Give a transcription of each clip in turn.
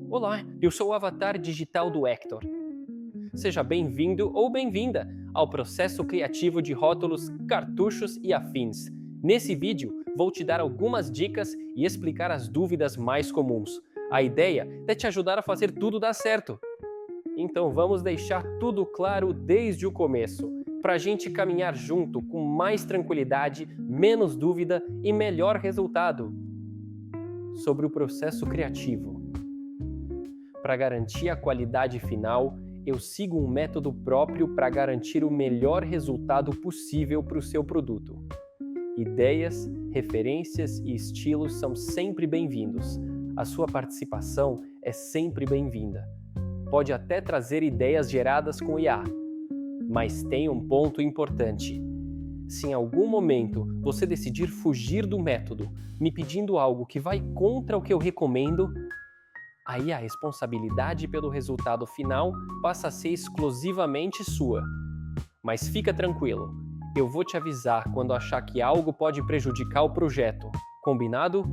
Olá, eu sou o avatar digital do Hector. Seja bem-vindo ou bem-vinda ao processo criativo de rótulos, cartuchos e afins. Nesse vídeo, vou te dar algumas dicas e explicar as dúvidas mais comuns. A ideia é te ajudar a fazer tudo dar certo. Então vamos deixar tudo claro desde o começo, para a gente caminhar junto com mais tranquilidade, menos dúvida e melhor resultado. Sobre o processo criativo. Para garantir a qualidade final, eu sigo um método próprio para garantir o melhor resultado possível para o seu produto. Ideias, referências e estilos são sempre bem-vindos. A sua participação é sempre bem-vinda. Pode até trazer ideias geradas com IA, mas tem um ponto importante. Se em algum momento você decidir fugir do método, me pedindo algo que vai contra o que eu recomendo, aí a responsabilidade pelo resultado final passa a ser exclusivamente sua. Mas fica tranquilo, eu vou te avisar quando achar que algo pode prejudicar o projeto. Combinado?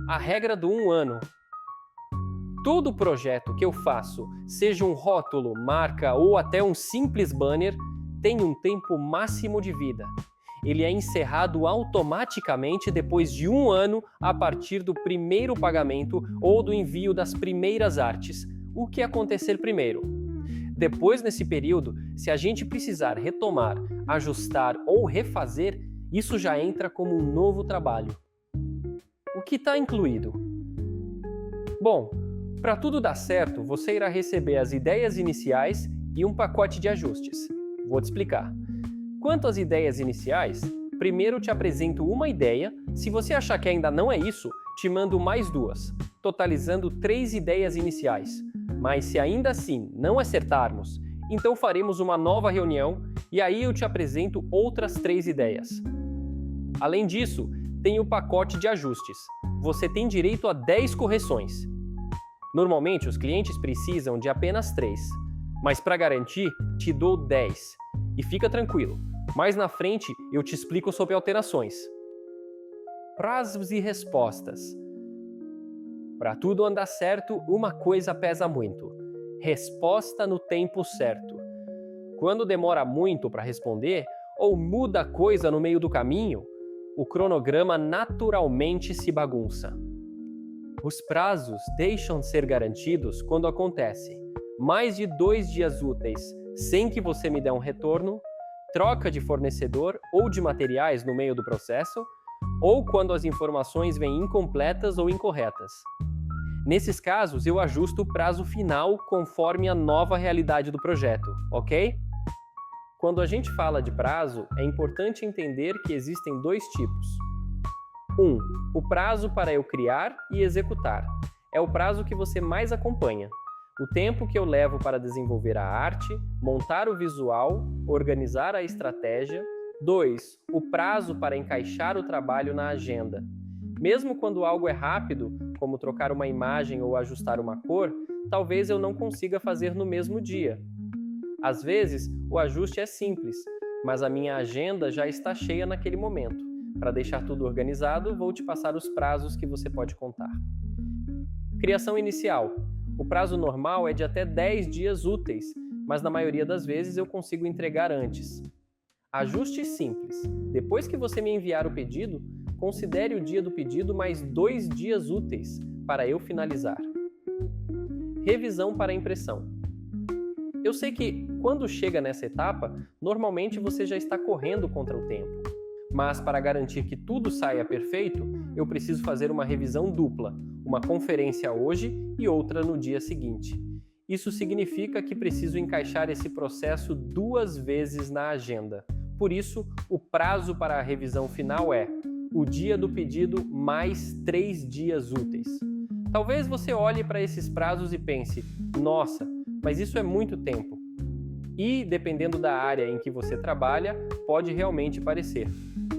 A regra do 1 ano. Todo projeto que eu faço, seja um rótulo, marca ou até um simples banner, tem um tempo máximo de vida. Ele é encerrado automaticamente depois de 1 ano a partir do primeiro pagamento ou do envio das primeiras artes, o que acontecer primeiro. Depois, nesse período, se a gente precisar retomar, ajustar ou refazer, isso já entra como um novo trabalho. O que está incluído? Bom, para tudo dar certo, você irá receber as ideias iniciais e um pacote de ajustes. Vou te explicar. Quanto às ideias iniciais, primeiro te apresento uma ideia. Se você achar que ainda não é isso, te mando mais 2, totalizando 3 ideias iniciais. Mas se ainda assim não acertarmos, então faremos uma nova reunião e aí eu te apresento outras 3 ideias. Além disso, tem o pacote de ajustes. Você tem direito a 10 correções. Normalmente, os clientes precisam de apenas 3, mas para garantir, te dou 10. E fica tranquilo, mais na frente eu te explico sobre alterações. Prazos e respostas. Para tudo andar certo, uma coisa pesa muito: resposta no tempo certo. Quando demora muito para responder, ou muda coisa no meio do caminho, o cronograma naturalmente se bagunça. Os prazos deixam de ser garantidos quando acontece mais de 2 dias úteis sem que você me dê um retorno, troca de fornecedor ou de materiais no meio do processo, ou quando as informações vêm incompletas ou incorretas. Nesses casos, eu ajusto o prazo final conforme a nova realidade do projeto, ok? Quando a gente fala de prazo, é importante entender que existem 2 tipos. 1. O prazo para eu criar e executar. É o prazo que você mais acompanha. O tempo que eu levo para desenvolver a arte, montar o visual, organizar a estratégia. 2. O prazo para encaixar o trabalho na agenda. Mesmo quando algo é rápido, como trocar uma imagem ou ajustar uma cor, talvez eu não consiga fazer no mesmo dia. Às vezes, o ajuste é simples, mas a minha agenda já está cheia naquele momento. Para deixar tudo organizado, vou te passar os prazos que você pode contar. Criação inicial. O prazo normal é de até 10 dias úteis, mas na maioria das vezes eu consigo entregar antes. Ajuste simples. Depois que você me enviar o pedido, considere o dia do pedido mais 2 dias úteis para eu finalizar. Revisão para impressão. Eu sei que, quando chega nessa etapa, normalmente você já está correndo contra o tempo. Mas para garantir que tudo saia perfeito, eu preciso fazer uma revisão dupla, uma conferência hoje e outra no dia seguinte. Isso significa que preciso encaixar esse processo 2 vezes na agenda. Por isso, o prazo para a revisão final é o dia do pedido mais 3 dias úteis. Talvez você olhe para esses prazos e pense: nossa, mas isso é muito tempo. E, dependendo da área em que você trabalha, pode realmente parecer.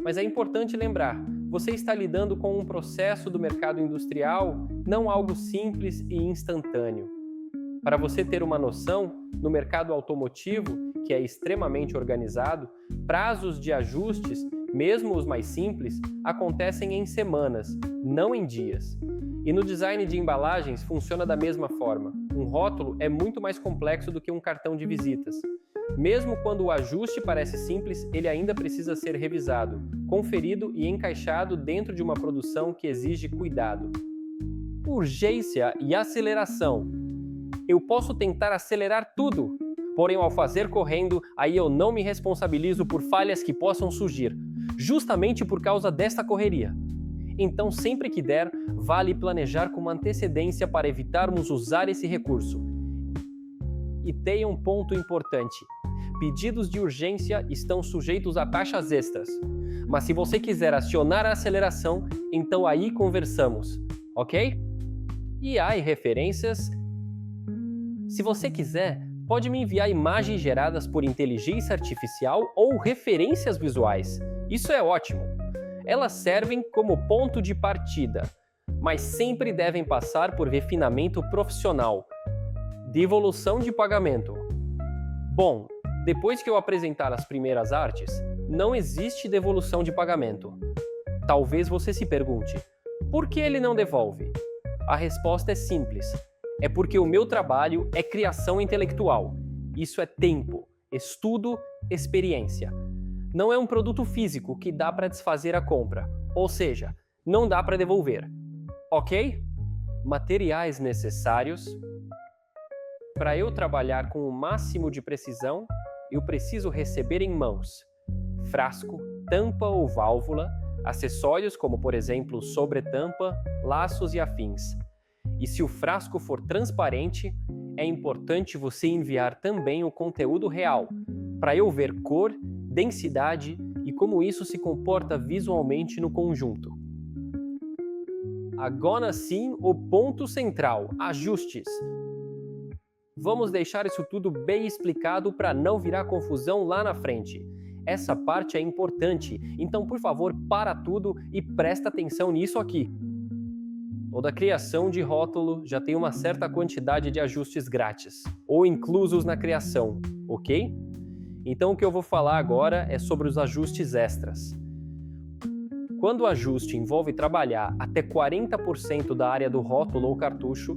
Mas é importante lembrar, você está lidando com um processo do mercado industrial, não algo simples e instantâneo. Para você ter uma noção, no mercado automotivo, que é extremamente organizado, prazos de ajustes, mesmo os mais simples, acontecem em semanas, não em dias. E no design de embalagens funciona da mesma forma. Um rótulo é muito mais complexo do que um cartão de visitas. Mesmo quando o ajuste parece simples, ele ainda precisa ser revisado, conferido e encaixado dentro de uma produção que exige cuidado. Urgência e aceleração. Eu posso tentar acelerar tudo, porém ao fazer correndo, aí eu não me responsabilizo por falhas que possam surgir, justamente por causa desta correria. Então, sempre que der, vale planejar com antecedência para evitarmos usar esse recurso. E tem um ponto importante. Pedidos de urgência estão sujeitos a taxas extras. Mas se você quiser acionar a aceleração, então aí conversamos, ok? E aí, referências? Se você quiser, pode me enviar imagens geradas por inteligência artificial ou referências visuais. Isso é ótimo. Elas servem como ponto de partida, mas sempre devem passar por refinamento profissional. Devolução de pagamento. Bom, depois que eu apresentar as primeiras artes, não existe devolução de pagamento. Talvez você se pergunte, por que ele não devolve? A resposta é simples. É porque o meu trabalho é criação intelectual. Isso é tempo, estudo, experiência. Não é um produto físico que dá para desfazer a compra, ou seja, não dá para devolver. Ok? Materiais necessários. Para eu trabalhar com o máximo de precisão, eu preciso receber em mãos frasco, tampa ou válvula, acessórios como, por exemplo, sobretampa, laços e afins. E se o frasco for transparente, é importante você enviar também o conteúdo real, para eu ver cor, densidade e como isso se comporta visualmente no conjunto. Agora sim, o ponto central, ajustes. Vamos deixar isso tudo bem explicado para não virar confusão lá na frente. Essa parte é importante, então por favor para tudo e presta atenção nisso aqui. Toda criação de rótulo já tem uma certa quantidade de ajustes grátis, ou inclusos na criação, ok? Então o que eu vou falar agora é sobre os ajustes extras. Quando o ajuste envolve trabalhar até 40% da área do rótulo ou cartucho,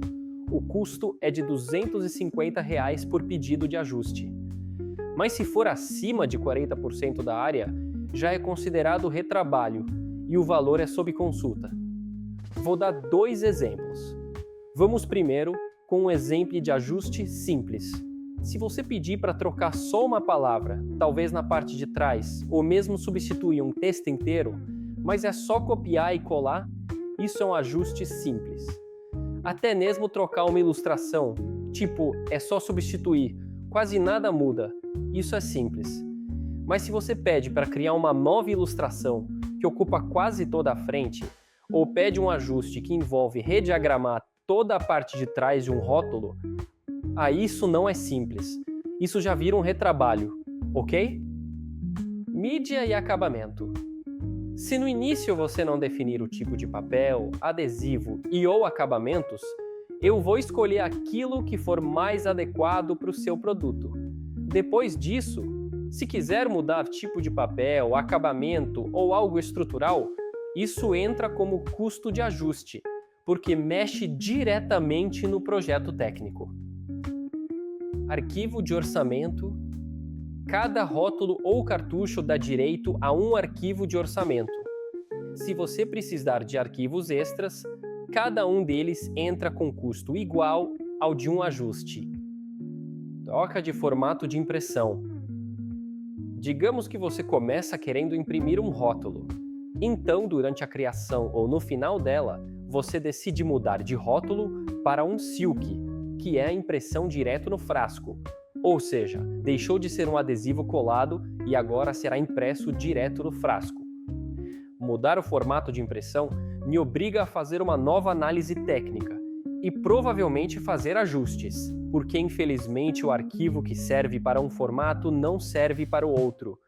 o custo é de R$ 250 por pedido de ajuste. Mas se for acima de 40% da área, já é considerado retrabalho e o valor é sob consulta. Vou dar 2 exemplos. Vamos primeiro com um exemplo de ajuste simples. Se você pedir para trocar só uma palavra, talvez na parte de trás, ou mesmo substituir um texto inteiro, mas é só copiar e colar, isso é um ajuste simples. Até mesmo trocar uma ilustração, tipo, é só substituir, quase nada muda, isso é simples. Mas se você pede para criar uma nova ilustração que ocupa quase toda a frente, ou pede um ajuste que envolve rediagramar toda a parte de trás de um rótulo, aí isso não é simples. Isso já vira um retrabalho, ok? Mídia e acabamento. Se no início você não definir o tipo de papel, adesivo e ou acabamentos, eu vou escolher aquilo que for mais adequado para o seu produto. Depois disso, se quiser mudar tipo de papel, acabamento ou algo estrutural, isso entra como custo de ajuste, porque mexe diretamente no projeto técnico. Arquivo de orçamento. Cada rótulo ou cartucho dá direito a um arquivo de orçamento. Se você precisar de arquivos extras, cada um deles entra com custo igual ao de um ajuste. Troca de formato de impressão. Digamos que você começa querendo imprimir um rótulo. Então, durante a criação ou no final dela, você decide mudar de rótulo para um silk, que é a impressão direto no frasco. Ou seja, deixou de ser um adesivo colado e agora será impresso direto no frasco. Mudar o formato de impressão me obriga a fazer uma nova análise técnica e provavelmente fazer ajustes, porque infelizmente o arquivo que serve para um formato não serve para o outro.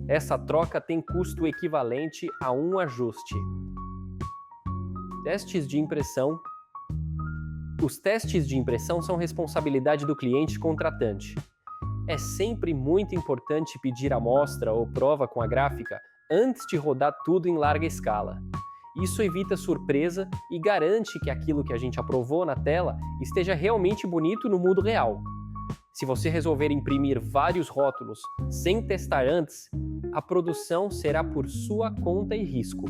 Essa troca tem custo equivalente a um ajuste. Testes de impressão. Os testes de impressão são responsabilidade do cliente contratante. É sempre muito importante pedir amostra ou prova com a gráfica antes de rodar tudo em larga escala. Isso evita surpresa e garante que aquilo que a gente aprovou na tela esteja realmente bonito no mundo real. Se você resolver imprimir vários rótulos sem testar antes, a produção será por sua conta e risco.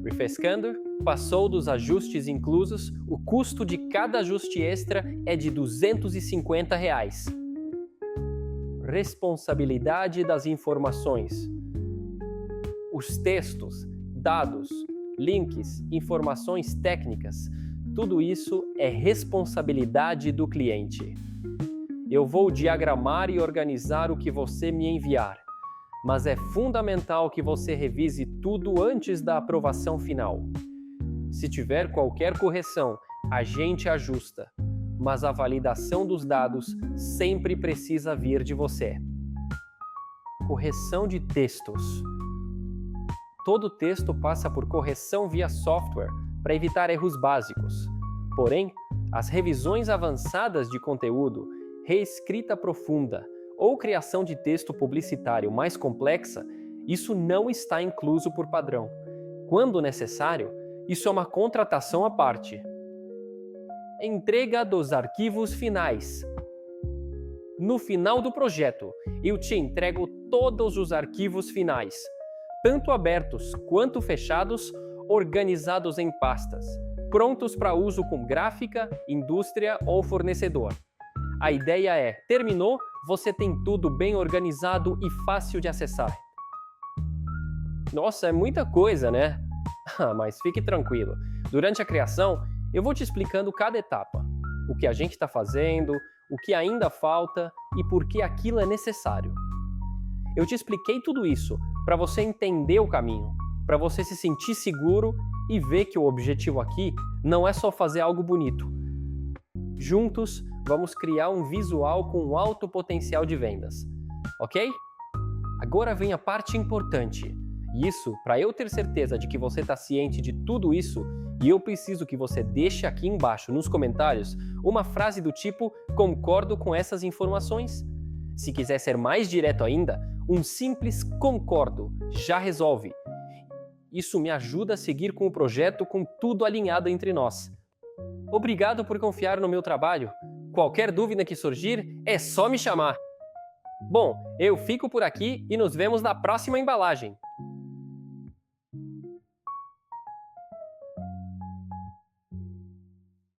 Refrescando, passou dos ajustes inclusos, o custo de cada ajuste extra é de R$ 250. Responsabilidade das informações. Os textos, dados, links, informações técnicas, tudo isso é responsabilidade do cliente. Eu vou diagramar e organizar o que você me enviar, mas é fundamental que você revise tudo antes da aprovação final. Se tiver qualquer correção, a gente ajusta, mas a validação dos dados sempre precisa vir de você. Correção de textos. Todo texto passa por correção via software para evitar erros básicos. Porém, as revisões avançadas de conteúdo, reescrita profunda ou criação de texto publicitário mais complexa, isso não está incluso por padrão. Quando necessário, isso é uma contratação à parte. Entrega dos arquivos finais. No final do projeto, eu te entrego todos os arquivos finais, tanto abertos quanto fechados, organizados em pastas, prontos para uso com gráfica, indústria ou fornecedor. A ideia é, terminou, você tem tudo bem organizado e fácil de acessar. Nossa, é muita coisa, né? Mas fique tranquilo. Durante a criação, eu vou te explicando cada etapa. O que a gente está fazendo, o que ainda falta e por que aquilo é necessário. Eu te expliquei tudo isso para você entender o caminho, para você se sentir seguro e ver que o objetivo aqui não é só fazer algo bonito. Juntos, vamos criar um visual com alto potencial de vendas, ok? Agora vem a parte importante. Isso, para eu ter certeza de que você está ciente de tudo isso, e eu preciso que você deixe aqui embaixo nos comentários uma frase do tipo "concordo com essas informações". Se quiser ser mais direto ainda, um simples "concordo" já resolve. Isso me ajuda a seguir com o projeto com tudo alinhado entre nós. Obrigado por confiar no meu trabalho. Qualquer dúvida que surgir, é só me chamar. Bom, eu fico por aqui e nos vemos na próxima embalagem.